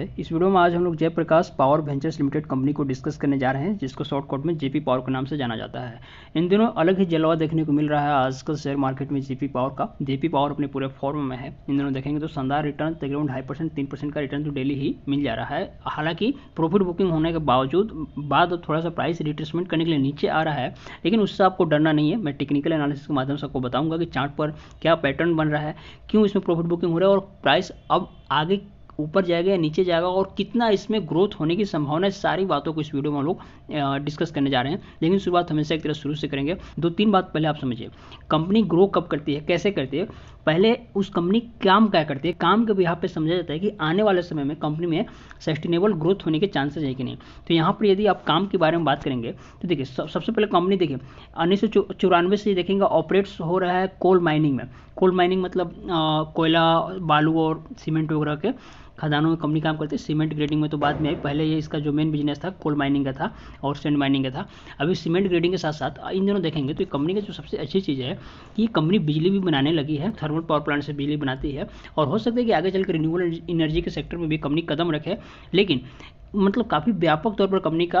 है। इस वीडियो में आज हम लोग Jaiprakash power ventures limited company को डिस्कस करने जा रहे हैं, जिसको शॉर्टकट में जेपी पावर के नाम से जाना जाता है। इन दिनों अलग ही जलवा देखने को मिल रहा है आजकल शेयर मार्केट में जेपी पावर का। जेपी पावर अपने पूरे फॉर्म में है। इन दिनों देखेंगे तो शानदार रिटर्न तकरीबन 2.5% 3% का रिटर्न तो डेली ही मिल जा रहा है। हालांकि प्रॉफिट बुकिंग होने के बावजूद बाद थोड़ा सा प्राइस रिट्रेसमेंट करने के लिए नीचे आ रहा है, लेकिन उससे आपको डरना नहीं है। मैं टेक्निकल एनालिसिस के माध्यम से आपको बताऊंगा कि चार्ट पर क्या पैटर्न बन रहा है, क्यों इसमें प्रॉफिट बुकिंग हो रहा है और प्राइस अब आगे ऊपर जाएगा या नीचे जाएगा और कितना इसमें ग्रोथ होने की संभावना है। सारी बातों को इस वीडियो में हम लोग डिस्कस करने जा रहे हैं, लेकिन शुरुआत हमेशा एक तरह शुरू से करेंगे। 2-3 बात पहले आप समझिए, कंपनी ग्रो कब करती है, कैसे करती है, पहले उस कंपनी काम क्या करती है। काम के बिहाफ पे समझा जाता है कि आने वाले समय में कंपनी में सस्टेनेबल ग्रोथ होने के चांसेस है कि नहीं। तो यहाँ पर यदि आप काम के बारे में बात करेंगे तो देखिए सबसे पहले कंपनी देखिए 1994 से देखेंगे ऑपरेट्स हो रहा है कोल माइनिंग में। कोल माइनिंग मतलब कोयला, बालू और सीमेंट वगैरह के खदानों में कंपनी काम करती है। सीमेंट ग्रेडिंग में तो बाद में आई, पहले ये इसका जो मेन बिजनेस था कोल माइनिंग का था और सैंड माइनिंग का था। अभी सीमेंट ग्रेडिंग के साथ साथ इन दोनों देखेंगे तो कंपनी की जो सबसे अच्छी चीज़ है कि ये कंपनी बिजली भी बनाने लगी है, थर्मल पावर प्लांट से बिजली बनाती है और हो सकता है कि आगे चलकर रिन्यूएबल एनर्जी के सेक्टर में भी कंपनी कदम रखे। लेकिन मतलब काफ़ी व्यापक तौर पर कंपनी का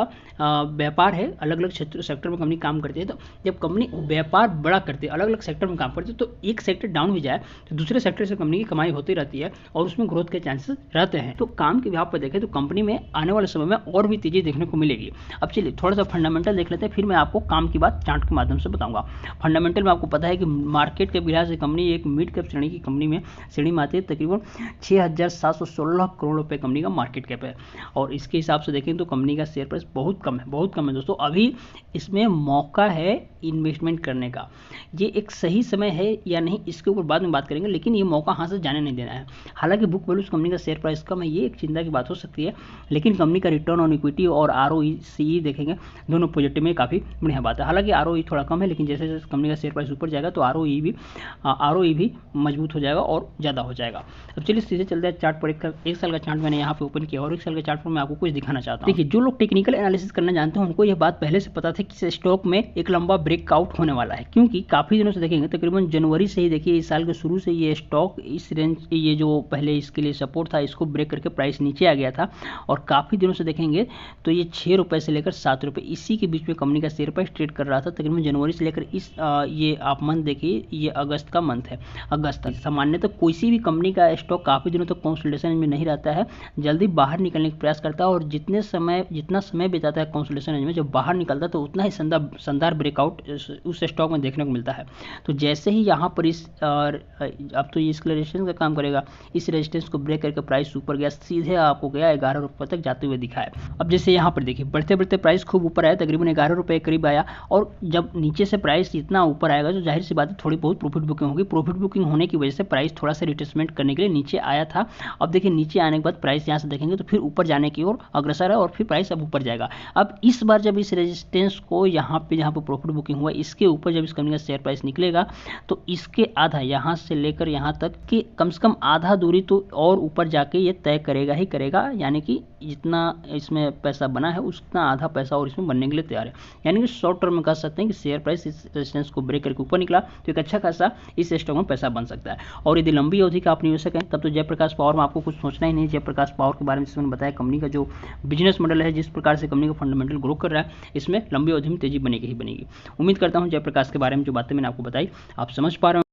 व्यापार है, अलग अलग क्षेत्र सेक्टर में कंपनी काम करती है। तो जब कंपनी व्यापार बड़ा करती है, अलग अलग सेक्टर में काम करती है, तो एक सेक्टर डाउन भी जाए तो दूसरे सेक्टर से कंपनी की कमाई होती रहती है और उसमें ग्रोथ के चांसेस रहते हैं। तो काम के विभाग पर देखें तो कंपनी में आने वाले समय में और भी तेजी देखने को मिलेगी। अब चलिए थोड़ा सा फंडामेंटल देख लेते हैं, फिर मैं आपको काम की बात चार्ट के माध्यम से बताऊंगा। फंडामेंटल में आपको पता है कि मार्केट के लिहाज से कंपनी एक मिड कैप श्रेणी की कंपनी में श्रेणी में आती है। तकरीबन 6,716 करोड़ रुपये कंपनी का मार्केट कैप है और इसके हिसाब से देखें तो कंपनी का शेयर प्राइस बहुत कम है, बहुत कम है दोस्तों। अभी इसमें मौका है इन्वेस्टमेंट करने का। ये एक सही समय है या नहीं इसके ऊपर बाद में बात करेंगे, लेकिन ये मौका हाथ से जाने नहीं देना है। हालांकि बुक वैल्यू कंपनी का शेयर प्राइस कम है, ये एक चिंता की बात हो सकती है, लेकिन कंपनी का रिटर्न ऑन इक्विटी और ROCE देखेंगे दोनों पॉजिटिव में काफ़ी बढ़िया बात है। हालांकि ROE थोड़ा कम है, लेकिन जैसे जैसे कंपनी का शेयर प्राइस ऊपर जाएगा तो ROE भी मजबूत हो जाएगा और ज़्यादा हो जाएगा। अब चलिए सीधे चलते हैं चार्ट पर। एक साल का चार्ट मैंने यहाँ पे ओपन किया और एक साल के चार्ट पर मैं आपको कुछ दिखाना चाहता हूँ। देखिए जो लोग टेक्निकल एनालिसिस करना जानते हैं उनको यह बात पहले से पता था कि स्टॉक में एक लंबा ब्रेकआउट होने वाला है, क्योंकि काफ़ी दिनों से देखेंगे तकरीबन जनवरी से ही देखिए इस साल के शुरू से ये स्टॉक इस रेंज, ये जो पहले इसके लिए सपोर्ट था इसको ब्रेक करके प्राइस नीचे आ गया था और काफ़ी दिनों से देखेंगे तो ये 6 रुपये से लेकर 7 रुपये इसी के बीच में कंपनी का शेयर प्राइस ट्रेड कर रहा था तकरीबन जनवरी से लेकर इस ये आप मंथ देखिए, ये अगस्त का मंथ है, अगस्त तक। सामान्यतः कोई सी भी कंपनी का स्टॉक काफ़ी दिनों तक कंसोलिडेशन में नहीं रहता है, जल्दी बाहर निकलने का प्रयास करता है और जितना समय बिताता है कंसोलिडेशन में, जब बाहर निकलता है तो उतना ही शानदार ब्रेकआउट उस स्टॉक में देखने को मिलता है। तो जैसे ही यहाँ पर इस अब तो ये इसके रेजिस्टेंस का काम करेगा, इस रेजिस्टेंस को ब्रेक करके प्राइस ऊपर गया, सीधे आपको गया 11 रुपये तक जाते हुए दिखा है। अब जैसे यहाँ पर देखिए बढ़ते बढ़ते प्राइस खूब ऊपर आया, तकरीबन 11 रुपये करीब आया और जब नीचे से प्राइस इतना ऊपर आएगा तो जाहिर सी बात है थोड़ी बहुत प्रॉफिट बुकिंग होगी। प्रॉफिट बुकिंग होने की वजह से प्राइस थोड़ा सा रिट्रेसमेंट करने के लिए नीचे आया था। अब देखिए नीचे आने के बाद प्राइस यहाँ से देखेंगे तो फिर ऊपर जाने की ओर अग्रसर है और फिर प्राइस अब ऊपर जाएगा। अब इस बार जब इस रेजिस्टेंस को यहाँ पे जहाँ पर प्रॉफिट बुकिंग हुआ इसके ऊपर जब इस कंपनी का शेयर प्राइस निकलेगा तो इसके आधा यहाँ से लेकर यहाँ तक कि कम से कम आधा दूरी तो और ऊपर जाके ये तय करेगा ही करेगा, यानी कि जितना इसमें पैसा बना है उतना आधा पैसा और इसमें बनने के लिए तैयार है। यानी कि शॉर्ट टर्म में कह सकते हैं कि शेयर प्राइस इस रेजिस्टेंस को ब्रेक करके ऊपर निकला तो एक अच्छा खासा इस स्टॉक में पैसा बन सकता है। और यदि लंबी अवधि का आप निवेशक हैं तब तो जयप्रकाश पावर में आपको कुछ सोचना ही नहीं। जयप्रकाश पावर के बारे में मैंने बताया कंपनी का जो बिजनेस मॉडल है, जिस प्रकार से कंपनी का फंडामेंटल ग्रो कर रहा है, इसमें लंबी अवधि में तेजी बनेगी ही बनेगी। उम्मीद करता हूँ जयप्रकाश के बारे में जो बातें मैंने आपको बताई आप समझ पा रहे हैं।